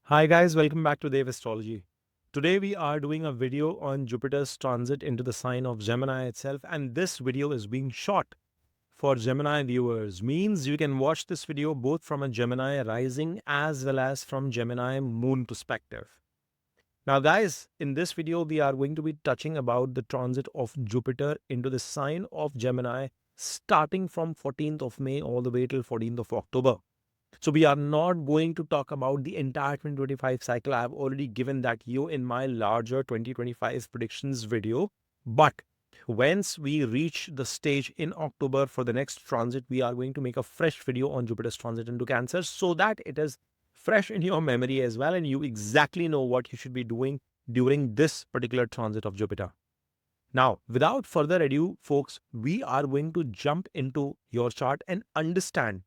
Hi guys, welcome back to Dev Astrology. Today we are doing a video on Jupiter's transit into the sign of Gemini itself, and this video is being shot for Gemini viewers. Means you can watch this video both from a Gemini rising as well as from Gemini moon perspective. Now guys, in this video we are going to be touching about the transit of Jupiter into the sign of Gemini starting from 14th of May all the way till 14th of October. So we are not going to talk about the entire 2025 cycle. I have already given that you in my larger 2025 predictions video. But once we reach the stage in October for the next transit, we are going to make a fresh video on Jupiter's transit into Cancer so that it is fresh in your memory as well and you exactly know what you should be doing during this particular transit of Jupiter. Now, without further ado, folks, we are going to jump into your chart and understand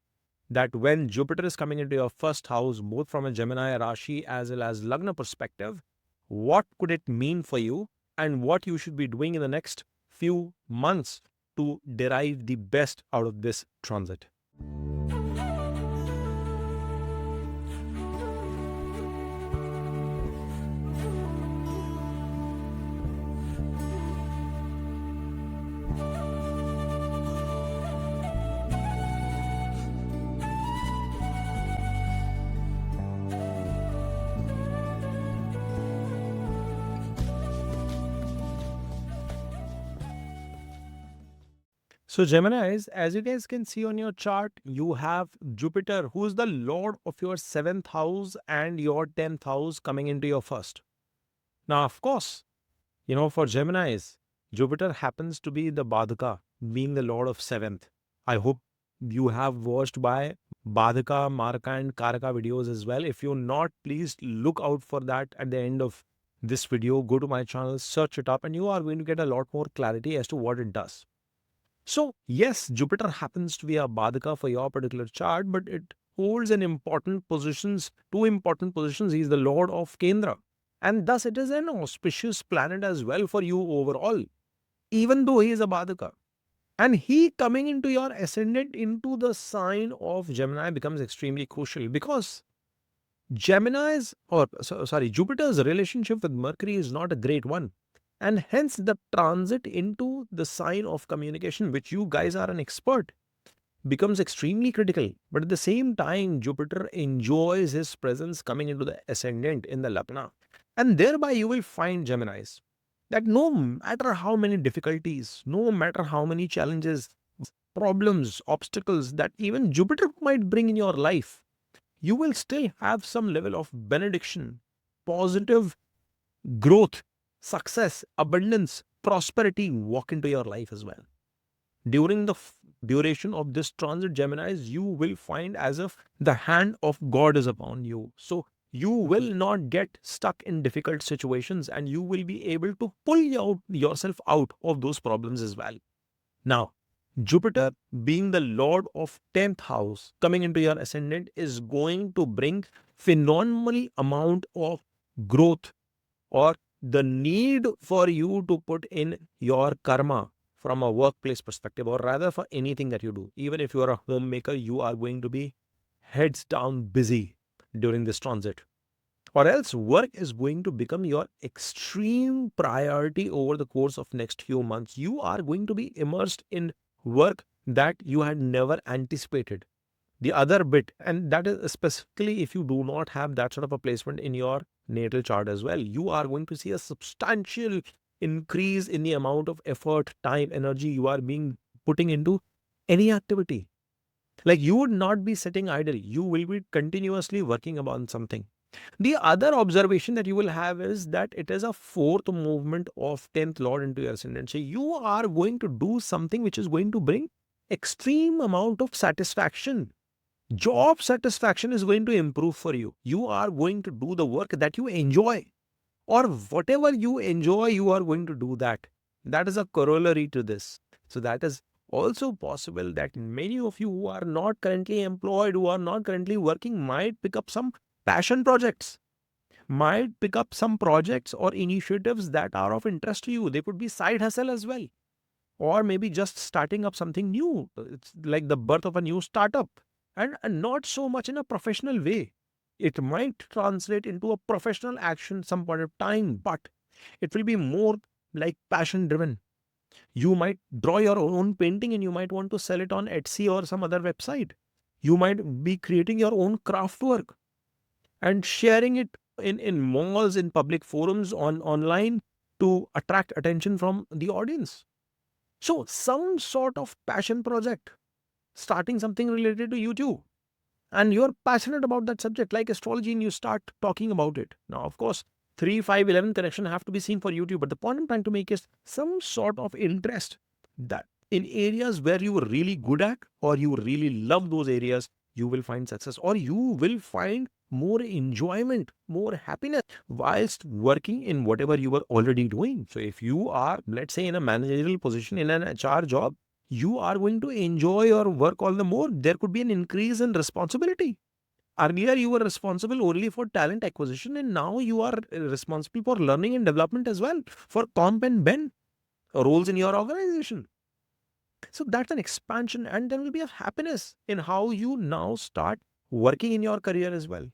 that when Jupiter is coming into your first house, both from a Gemini Rashi as well as Lagna perspective, what could it mean for you and what you should be doing in the next few months to derive the best out of this transit. So Geminis, as you guys can see on your chart, you have Jupiter, who is the lord of your 7th house and your 10th house coming into your first. Now, of course, for Geminis, Jupiter happens to be the Badhaka, being the lord of 7th. I hope you have watched by Badhaka, Maraka and Karaka videos as well. If you're not, please look out for that at the end of this video. Go to my channel, search it up, and you are going to get a lot more clarity as to what it does. So, yes, Jupiter happens to be a Badhaka for your particular chart, but it holds an important positions, two important positions. He is the Lord of Kendra. And thus it is an auspicious planet as well for you overall, even though he is a Badhaka. And he coming into your ascendant into the sign of Gemini becomes extremely crucial because Jupiter's relationship with Mercury is not a great one. And hence the transit into the sign of communication, which you guys are an expert, becomes extremely critical. But at the same time, Jupiter enjoys his presence coming into the ascendant in the Lagna. And thereby you will find Geminis that no matter how many difficulties, no matter how many challenges, problems, obstacles that even Jupiter might bring in your life, you will still have some level of benediction, positive growth, success, abundance, prosperity walk into your life as well. During the duration of this transit, Geminis, you will find as if the hand of God is upon you. So you will not get stuck in difficult situations and you will be able to pull yourself out of those problems as well. Now, Jupiter being the lord of 10th house coming into your ascendant is going to bring phenomenal amount of growth or the need for you to put in your karma from a workplace perspective, or rather for anything that you do. Even if you are a homemaker, you are going to be heads down busy during this transit. Or else work is going to become your extreme priority over the course of next few months. You are going to be immersed in work that you had never anticipated. The other bit, and that is specifically if you do not have that sort of a placement in your natal chart as well, you are going to see a substantial increase in the amount of effort, time, energy you are being putting into any activity. Like you would not be sitting idle. You will be continuously working upon something. The other observation that you will have is that it is a fourth movement of 10th Lord into your ascendant. So you are going to do something which is going to bring extreme amount of satisfaction. Job satisfaction is going to improve for you. You are going to do the work that you enjoy, or whatever you enjoy, you are going to do that. That is a corollary to this. So that is also possible that many of you who are not currently employed, who are not currently working, might pick up some passion projects, might pick up some projects or initiatives that are of interest to you. They could be side hustle as well, or maybe just starting up something new. It's like the birth of a new startup, and not so much in a professional way. It might translate into a professional action some point of time, but it will be more like passion driven. You might draw your own painting and you might want to sell it on Etsy or some other website. You might be creating your own craft work and sharing it in malls, in public forums, on online, to attract attention from the audience. So some sort of passion project, starting something related to YouTube, and you're passionate about that subject like astrology, and you start talking about it. Now, of course, 3 5 11 connection have to be seen for YouTube, but the point I'm trying to make is some sort of interest that in areas where you were really good at, or you really love those areas, you will find success, or you will find more enjoyment, more happiness whilst working in whatever you were already doing. So if you are, let's say, in a managerial position in an HR job, you are going to enjoy your work all the more. There could be an increase in responsibility. Earlier, you were responsible only for talent acquisition, and now you are responsible for learning and development as well, for comp and ben roles in your organization. So that's an expansion, and there will be a happiness in how you now start working in your career as well.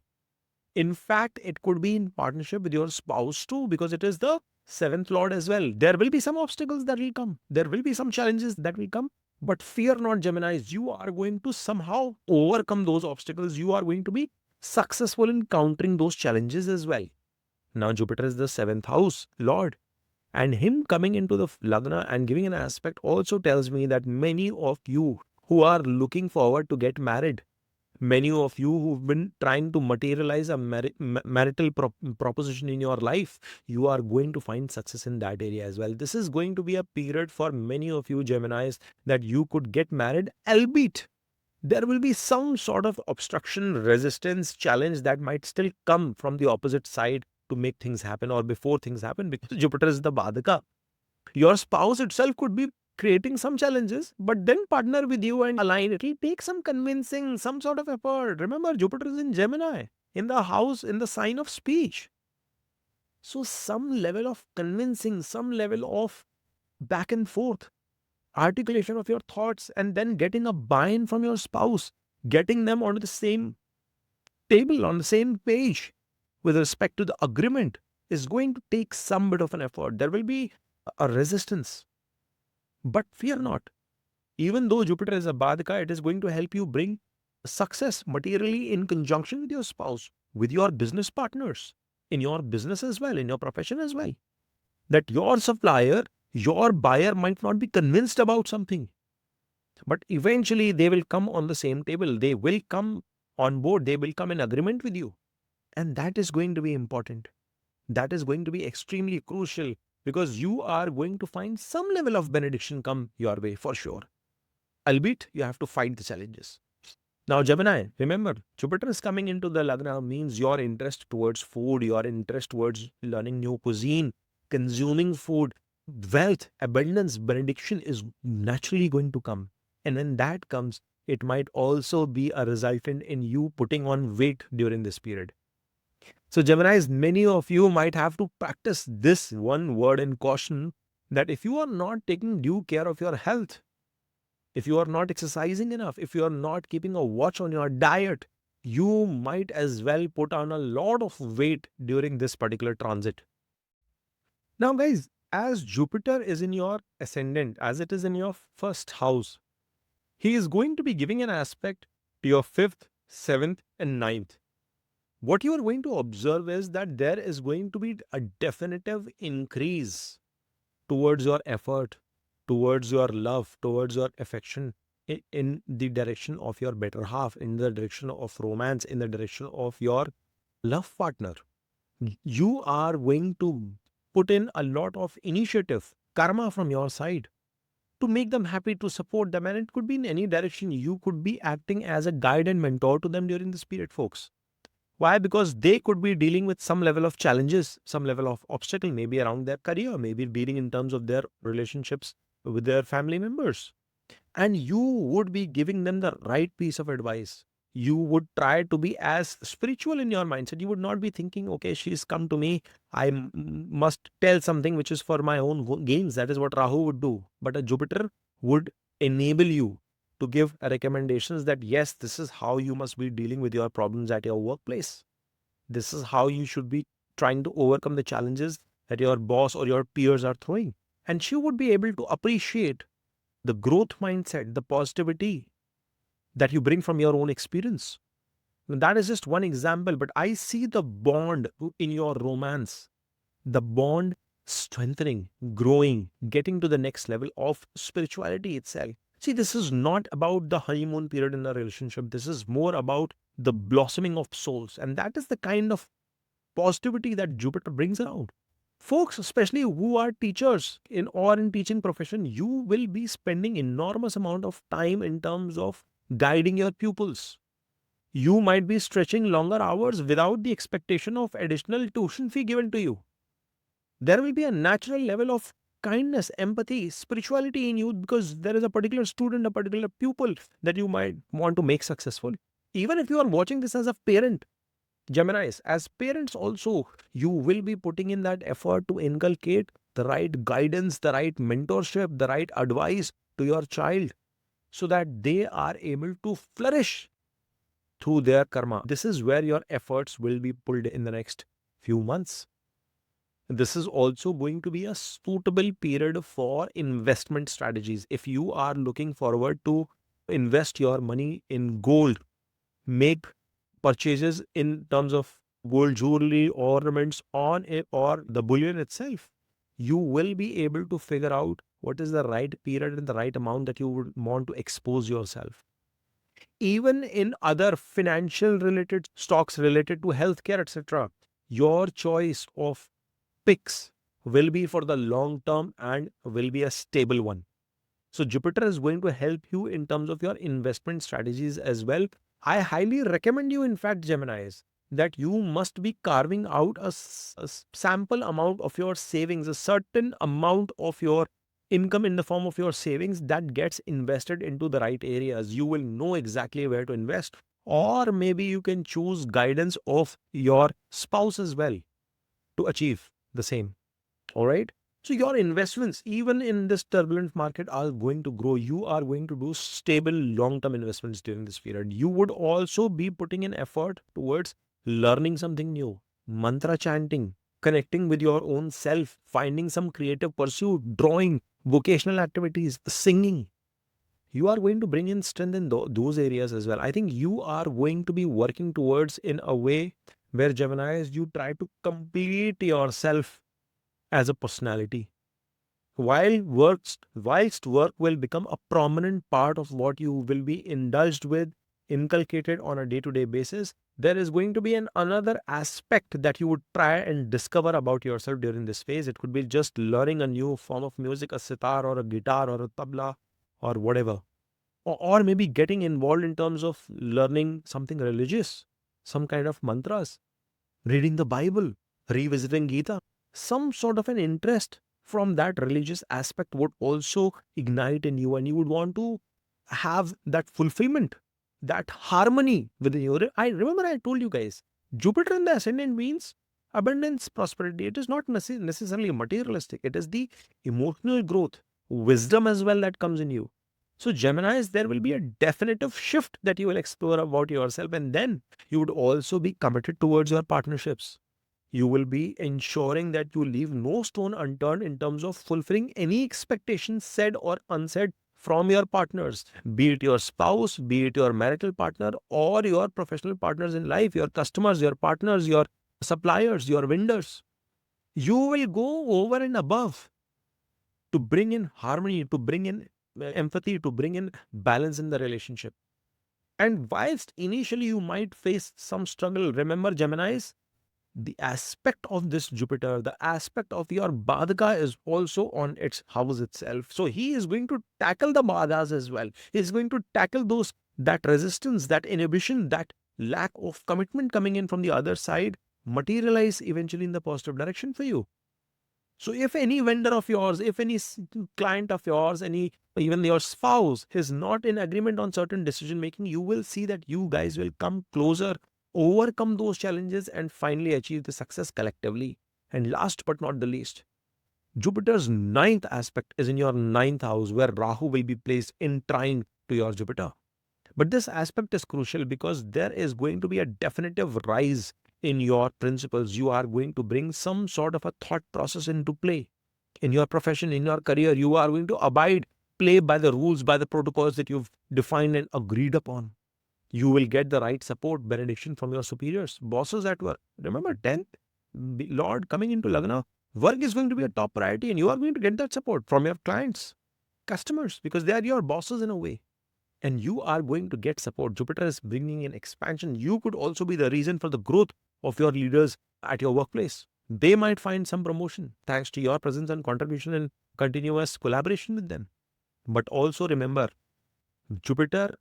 In fact, it could be in partnership with your spouse too, because it is the seventh lord as well. There will be some obstacles that will come. There will be some challenges that will come. But fear not, Geminis. You are going to somehow overcome those obstacles. You are going to be successful in countering those challenges as well. Now, Jupiter is the seventh house lord. And him coming into the Lagna and giving an aspect also tells me that many of you who are looking forward to get married, many of you who've been trying to materialize a marital proposition in your life, you are going to find success in that area as well. This is going to be a period for many of you Geminis that you could get married, albeit there will be some sort of obstruction, resistance, challenge that might still come from the opposite side to make things happen or before things happen, because Jupiter is the Badaka. Your spouse itself could be creating some challenges, but then partner with you and align. It will take some convincing, some sort of effort. Remember, Jupiter is in Gemini, in the house, in the sign of speech. So, some level of convincing, some level of back and forth, articulation of your thoughts, and then getting a buy in from your spouse, getting them onto the same table, on the same page with respect to the agreement is going to take some bit of an effort. There will be a resistance. But fear not. Even though Jupiter is a Badhaka, it is going to help you bring success materially in conjunction with your spouse, with your business partners, in your business as well, in your profession as well. That your supplier, your buyer might not be convinced about something, but eventually they will come on the same table. They will come on board. They will come in agreement with you. And that is going to be important. That is going to be extremely crucial, because you are going to find some level of benediction come your way for sure. Albeit you have to fight the challenges. Now, Gemini, remember, Jupiter is coming into the Lagna means your interest towards food, your interest towards learning new cuisine, consuming food, wealth, abundance, benediction is naturally going to come. And when that comes, it might also be a resultant in you putting on weight during this period. So, Geminis, many of you might have to practice this one word in caution, that if you are not taking due care of your health, if you are not exercising enough, if you are not keeping a watch on your diet, you might as well put on a lot of weight during this particular transit. Now, guys, as Jupiter is in your ascendant, as it is in your first house, he is going to be giving an aspect to your fifth, seventh, and ninth. What you are going to observe is that there is going to be a definitive increase towards your effort, towards your love, towards your affection, in the direction of your better half, in the direction of romance, in the direction of your love partner. You are going to put in a lot of initiative, karma from your side to make them happy, to support them. And it could be in any direction. You could be acting as a guide and mentor to them during this period, folks. Why? Because they could be dealing with some level of challenges, some level of obstacle, maybe around their career, maybe dealing in terms of their relationships with their family members. And you would be giving them the right piece of advice. You would try to be as spiritual in your mindset. You would not be thinking, okay, she's come to me, I must tell something which is for my own gains. That is what Rahu would do. But a Jupiter would enable you to give recommendations that, yes, this is how you must be dealing with your problems at your workplace. This is how you should be trying to overcome the challenges that your boss or your peers are throwing. And she would be able to appreciate the growth mindset, the positivity that you bring from your own experience. That is just one example, but I see the bond in your romance, the bond strengthening, growing, getting to the next level of spirituality itself. See, this is not about the honeymoon period in a relationship. This is more about the blossoming of souls. And that is the kind of positivity that Jupiter brings around. Folks, especially who are teachers in teaching profession, you will be spending enormous amount of time in terms of guiding your pupils. You might be stretching longer hours without the expectation of additional tuition fee given to you. There will be a natural level of kindness, empathy, spirituality in you because there is a particular student, a particular pupil that you might want to make successful. Even if you are watching this as a parent, Geminis, as parents also, you will be putting in that effort to inculcate the right guidance, the right mentorship, the right advice to your child so that they are able to flourish through their karma. This is where your efforts will be pulled in the next few months. This is also going to be a suitable period for investment strategies. If you are looking forward to invest your money in gold, make purchases in terms of gold jewelry, ornaments on it, or the bullion itself, you will be able to figure out what is the right period and the right amount that you would want to expose yourself. Even in other financial related stocks related to healthcare, etc., your choice of picks will be for the long term and will be a stable one. So Jupiter is going to help you in terms of your investment strategies as well. I highly recommend you, in fact, Geminis, that you must be carving out a sample amount of your savings, a certain amount of your income in the form of your savings that gets invested into the right areas. You will know exactly where to invest, or maybe you can choose guidance of your spouse as well to achieve the same. All right. So your investments, even in this turbulent market, are going to grow. You are going to do stable long-term investments during this period. You would also be putting in effort towards learning something new, mantra chanting, connecting with your own self, finding some creative pursuit, drawing, vocational activities, singing. You are going to bring in strength in those areas as well. I think you are going to be working towards in a way where Geminis, you try to complete yourself as a personality. Whilst work will become a prominent part of what you will be indulged with, inculcated on a day-to-day basis, there is going to be another aspect that you would try and discover about yourself during this phase. It could be just learning a new form of music, a sitar or a guitar or a tabla or whatever. Or maybe getting involved in terms of learning something religious, some kind of mantras, reading the Bible, revisiting Gita. Some sort of an interest from that religious aspect would also ignite in you, and you would want to have that fulfillment, that harmony within you. I remember I told you guys, Jupiter in the ascendant means abundance, prosperity. It is not necessarily materialistic, it is the emotional growth, wisdom as well that comes in you. So, Geminis, there will be a definitive shift that you will explore about yourself, and then you would also be committed towards your partnerships. You will be ensuring that you leave no stone unturned in terms of fulfilling any expectations said or unsaid from your partners, be it your spouse, be it your marital partner, or your professional partners in life, your customers, your partners, your suppliers, your vendors. You will go over and above to bring in harmony, to bring in empathy, to bring in balance in the relationship. And whilst initially you might face some struggle, remember, Geminis, the aspect of this Jupiter, the aspect of your Badhaka is also on its house itself. So he is going to tackle the Badhas as well. He is going to tackle that resistance, that inhibition, that lack of commitment coming in from the other side, materialize eventually in the positive direction for you. So if any vendor of yours, if any client of yours, any even your spouse is not in agreement on certain decision making, you will see that you guys will come closer, overcome those challenges, and finally achieve the success collectively. And last but not the least, Jupiter's ninth aspect is in your ninth house, where Rahu will be placed in trine to your Jupiter. But this aspect is crucial because there is going to be a definitive rise in your principles. You are going to bring some sort of a thought process into play. In your profession, in your career, you are going to play by the rules, by the protocols that you've defined and agreed upon. You will get the right support, benediction from your superiors, bosses at work. Remember, 10th Lord coming into Lagna, work is going to be a top priority, and you are going to get that support from your clients, customers, because they are your bosses in a way. And you are going to get support. Jupiter is bringing in expansion. You could also be the reason for the growth of your leaders at your workplace. They might find some promotion thanks to your presence and contribution and continuous collaboration with them. But also remember, Jupiter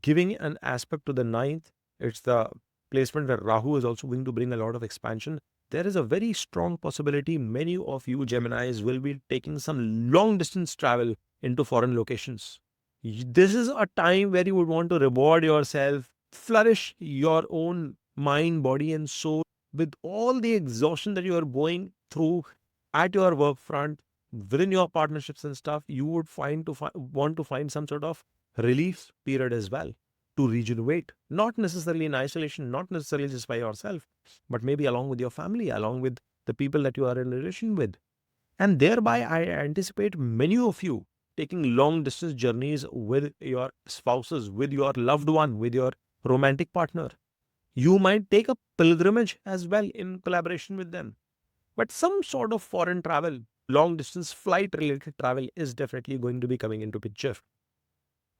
giving an aspect to the ninth, it's the placement where Rahu is also going to bring a lot of expansion. There is a very strong possibility many of you Geminis will be taking some long distance travel into foreign locations. This is a time where you would want to reward yourself, flourish your own mind, body, and soul with all the exhaustion that you are going through at your work front, within your partnerships and stuff. You would want to find some sort of relief period as well to regenerate, not necessarily in isolation, not necessarily just by yourself, but maybe along with your family, along with the people that you are in relation with. And thereby, I anticipate many of you taking long distance journeys with your spouses, with your loved one, with your romantic partner. You might take a pilgrimage as well in collaboration with them. But some sort of foreign travel, long distance flight related travel is definitely going to be coming into picture.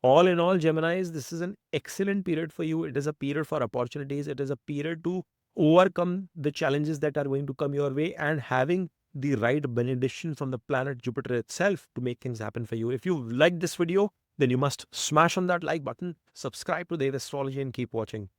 All in all, Geminis, this is an excellent period for you. It is a period for opportunities. It is a period to overcome the challenges that are going to come your way and having the right benediction from the planet Jupiter itself to make things happen for you. If you like this video, then you must smash on that like button, subscribe to Dev Astrology, and keep watching.